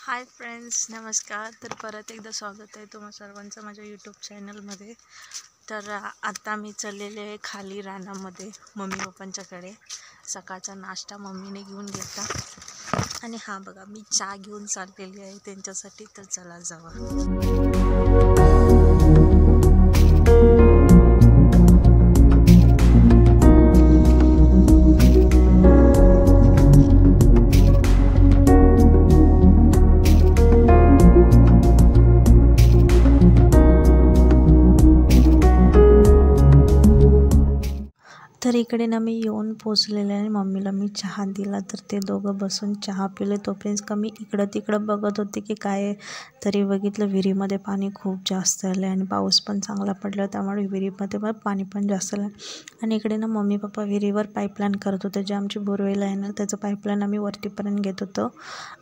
Hi friends, नमस्कार. तर परत एकदा स्वागत आहे तुम्हा सर्वांचं माझ्या यूट्यूब चॅनलमध्ये. तर आता मी चाललेले आहे खाली रानामध्ये मम्मी पप्पांच्याकडे. सकाळचा नाश्ता मम्मीने घेऊन घेतला आणि हा बघा मी चहा घेऊन चाललेली आहे त्यांच्यासाठी. तर चला जावा. तर इकडे ना मी येऊन पोचलेले आहे. मम्मीला मी चहा दिला तर ते दोघं बसून चहा पिले. तोपर्यंत का मी इकडं तिकडं बघत होते की काय आहे. तरी बघितलं विहिरीमध्ये पाणी खूप जास्त आलं आणि पाऊस पण चांगला पडला, त्यामुळे विहिरीमध्ये पण पाणी पण जास्त आलं. आणि इकडे ना मम्मी पप्पा विहिरीवर पाईपलाईन करत होते. जे आमची बोरवेल आहे ना त्याचं पाईपलाईन आम्ही वरतीपर्यंत घेत होतो.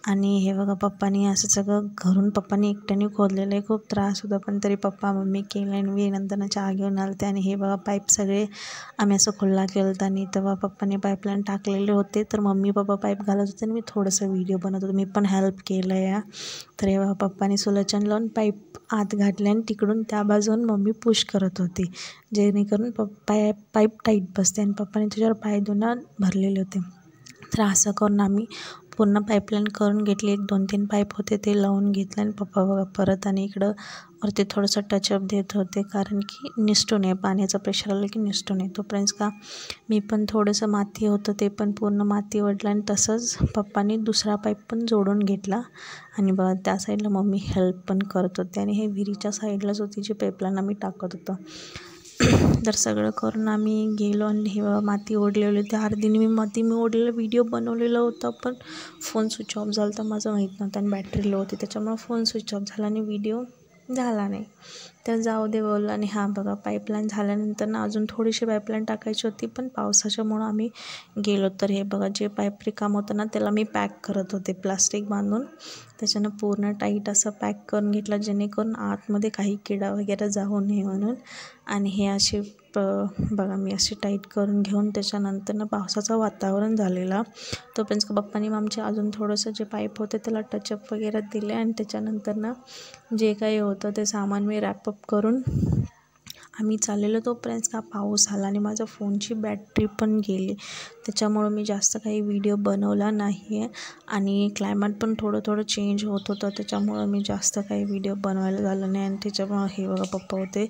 आणि हे बघा पप्पानी असं सगळं घरून पप्पानी एकट्याने खोदलेलं आहे. खूप त्रास होता पण तरी पप्पा मम्मी केलं आणि मी नंतर चहा घेऊन आलते. आणि हे बघा पाईप सगळे आम्ही असं खुल्ला केलं आणि तेव्हा पप्पाने पाईपलाईन टाकलेले होते. तर मम्मी पप्पा पाईप घालत होते आणि मी थोडंसं व्हिडिओ बनवत होते. मी पण हेल्प केलं या. तर हे बघा पप्पाने सुलोचन लावून पाईप आत घातले आणि तिकडून त्या बाजून मम्मी पुश करत होती, जेणेकरून पाईप टाईट बसते. आणि पप्पाने त्याच्यावर पाय धुणं भरलेले होते. तर असं करून आम्ही पूर्ण पाईपलाईन करून घेतली. 1-2-3 पाईप होते ते लावून घेतले. आणि पप्पा बघा परत आणि इकडं वरती थोडंसं टचअप देत होते, कारण की निसटू नये, पाण्याचं प्रेशर आलं की निसटू नये. तोपर्यंत का मी पण थोडंसं माती होतं ते पण पूर्ण माती ओढलं आणि तसंच पप्पानी दुसरा पाईप पण जोडून घेतला. आणि बघा त्या साईडला मम्मी हेल्प पण करत होते. आणि हे विहिरीच्या साईडलाच होती जी पाईपलाईन आम्ही टाकत होतो. तर सगळं करून आम्ही गेलो आणि हे माती ओढलेली होती. अर्धीने मी ओढलेला व्हिडिओ बनवलेला होता, पण फोन स्विच ऑफ झाला तर माझं माहीत नव्हतं आणि बॅटरी लो होती, त्याच्यामुळे फोन स्विच ऑफ झाला आणि व्हिडिओ झाला नाही. तर जाऊ दे बोललं. आणि हां बघा पाईपलाईन झाल्यानंतर ना अजून थोडीशी पाईपलाईन टाकायची होती, पण पावसाच्यामुळं आम्ही गेलो. तर हे बघा जे पाईप रिकाम होतं ना त्याला मी पॅक करत होते प्लास्टिक बांधून. त्याच्यानं पूर्ण टाईट असं पॅक करून घेतलं, जेणेकरून आतमध्ये काही किडा वगैरे जाऊ नये म्हणून. आणि हे असे बघा मी असे टाईट करून घेऊन त्याच्यानंतर ना पावसाचं वातावरण झालेलं. तोपर्यंत पप्पानी आमचे अजून थोडंसं जे पाईप होते त्याला टचअप वगैरे दिले. आणि त्याच्यानंतर ना जे काही होतं ते सामान मी रॅपअप करून आम्ही चाललेलो. तोपर्यंत का पाऊस आला आणि माझ्या फोनची बॅटरी पण गेली. त्याच्यामुळं मी जास्त काही व्हिडिओ बनवला नाही आहे. आणि क्लायमेट पण थोडं चेंज होत होतं, त्याच्यामुळं मी जास्त काही व्हिडिओ बनवायला झालं नाही. आणि त्याच्यामुळं हे बघा पप्पा होते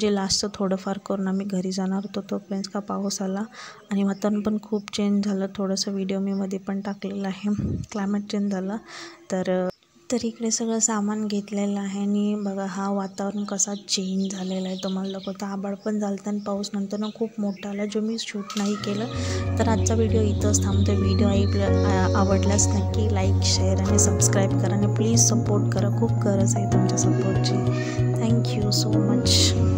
जे लास्टचं थोडंफार करून आम्ही घरी जाणार होतो. तोपर्यंत का पाऊस आला आणि वातावरण पण खूप चेंज झालं. थोडंसं व्हिडिओ मी मध्ये पण टाकलेलं आहे. क्लायमेट चेंज झालं तर इकडे सगळं सामान घेतलेलं आहे. आणि बघा हा वातावरण कसा चेंज झालेला आहे तुम्हाला दाखवतो. आभाळ पण झालं आणि पाऊस नंतर ना खूप मोठा आला, जो मी शूट नाही केलं. तर आजचा व्हिडिओ इथंच थांबतो. व्हिडिओ आवडल्यास नक्की लाईक, शेअर आणि सबस्क्राईब करा आणि प्लीज सपोर्ट करा. खूप गरज आहे तुमच्या सपोर्टची. Thank you so much.